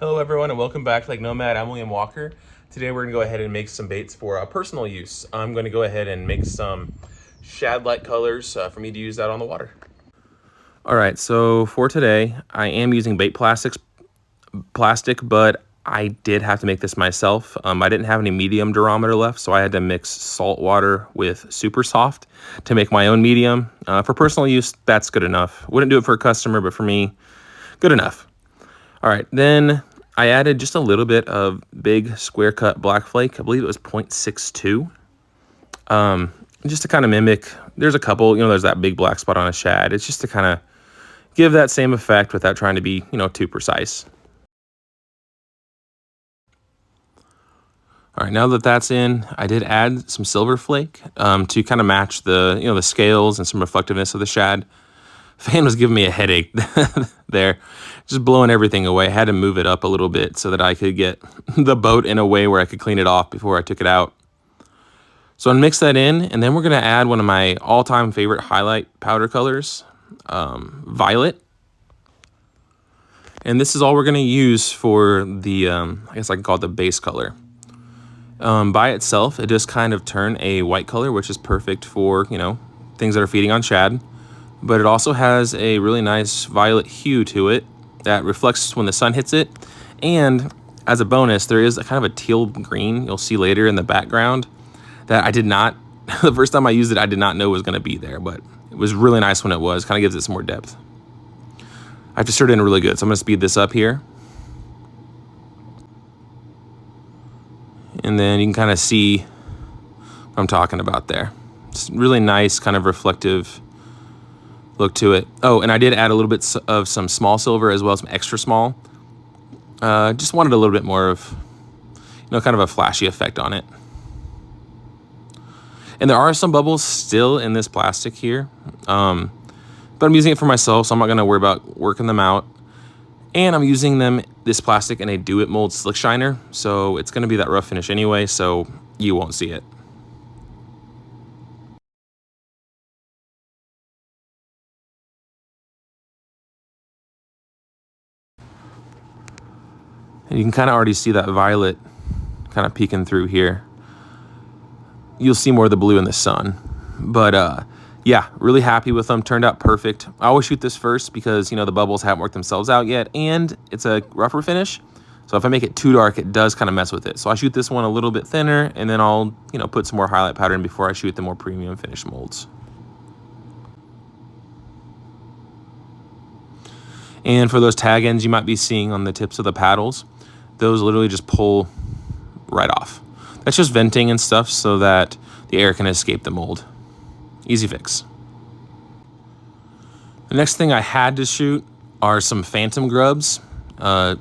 Hello everyone and welcome back to Lake Nomad. I'm William Walker. Today we're gonna go ahead and make some baits for personal use. I'm gonna go ahead and make some shad colors for me to use out on the water. All right, so for today, I am using bait plastic, but I did have to make this myself. I didn't have any medium durometer left, so I had to mix salt water with super soft to make my own medium. For personal use, that's good enough. Wouldn't do it for a customer, but for me, good enough. All right, then I added just a little bit of big square cut black flake. I believe it was 0.62. Just to kind of mimic, there's a couple, there's that big black spot on a shad. It's just to kind of give that same effect without trying to be, too precise. All right, now that that's in, I did add some silver flake to kind of match the, the scales and some reflectiveness of the shad. Fan was giving me a headache there, just blowing everything away. I had to move it up a little bit so that I could get the boat in a way where I could clean it off before I took it out. So I mix that in, and then we're gonna add one of my all-time favorite highlight powder colors, violet. And this is all we're gonna use for the, I guess I can call it the base color. By itself, it just kind of turn a white color, which is perfect for, things that are feeding on shad. But it also has a really nice violet hue to it that reflects when the sun hits it. And as a bonus, there is a kind of a teal green you'll see later in the background that I did not, the first time I used it, I did not know was gonna be there, but it was really nice when it was. Kind of gives it some more depth. I have to stir it in really good, so I'm gonna speed this up here. And then you can kind of see what I'm talking about there. It's really nice, kind of reflective look to it. Oh, and I did add a little bit of some small silver as well as some extra small. Just wanted a little bit more of, kind of a flashy effect on it. And there are some bubbles still in this plastic here, but I'm using it for myself, so I'm not gonna worry about working them out. And I'm using this plastic in a Do It mold slick shiner, so it's gonna be that rough finish anyway, so you won't see it. And you can kind of already see that violet kind of peeking through here. You'll see more of the blue in the sun. But yeah, really happy with them. Turned out perfect. I always shoot this first because, the bubbles haven't worked themselves out yet. And it's a rougher finish. So if I make it too dark, it does kind of mess with it. So I shoot this one a little bit thinner, and then I'll, put some more highlight powder in before I shoot the more premium finish molds. And for those tag ends you might be seeing on the tips of the paddles, those literally just pull right off. That's just venting and stuff so that the air can escape the mold. Easy fix. The next thing I had to shoot are some phantom grubs. Not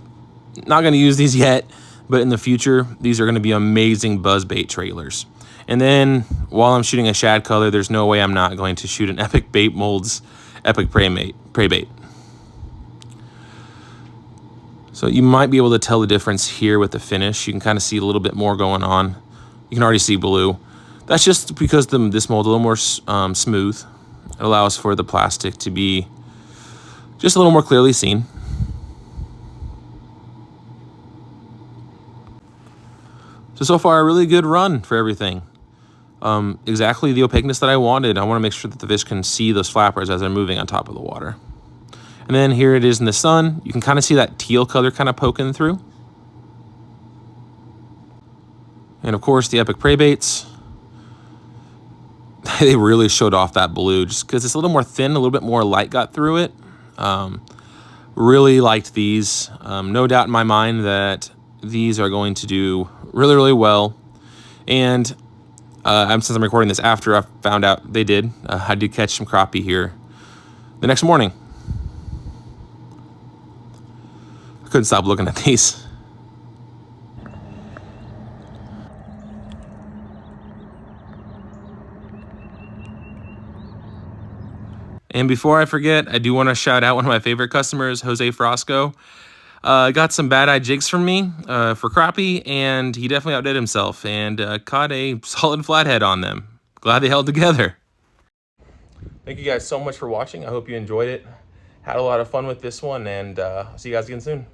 gonna use these yet, but in the future, these are gonna be amazing buzzbait trailers. And then while I'm shooting a shad color, there's no way I'm not going to shoot an Epic Bait Molds Epic Prey Bait. So you might be able to tell the difference here with the finish. You can kind of see a little bit more going on. You can already see blue. That's just because this mold is a little more smooth. It allows for the plastic to be just a little more clearly seen. So far, a really good run for everything. Exactly the opaqueness that I wanted. I want to make sure that the fish can see those flappers as they're moving on top of the water. And then here it is in the sun. You can kind of see that teal color kind of poking through. And of course, the Epic Prey Baits. They really showed off that blue just because it's a little more thin, a little bit more light got through it. Really liked these. No doubt in my mind that these are going to do really, really well. And since I'm recording this after I found out they did, I did catch some crappie here the next morning. Couldn't stop looking at these. And before I forget, I do want to shout out one of my favorite customers, Jose Frosco. Got some bad eye jigs from me for crappie, and he definitely outdid himself and caught a solid flathead on them. Glad they held together. Thank you guys so much for watching. I hope you enjoyed it. Had a lot of fun with this one, and see you guys again soon.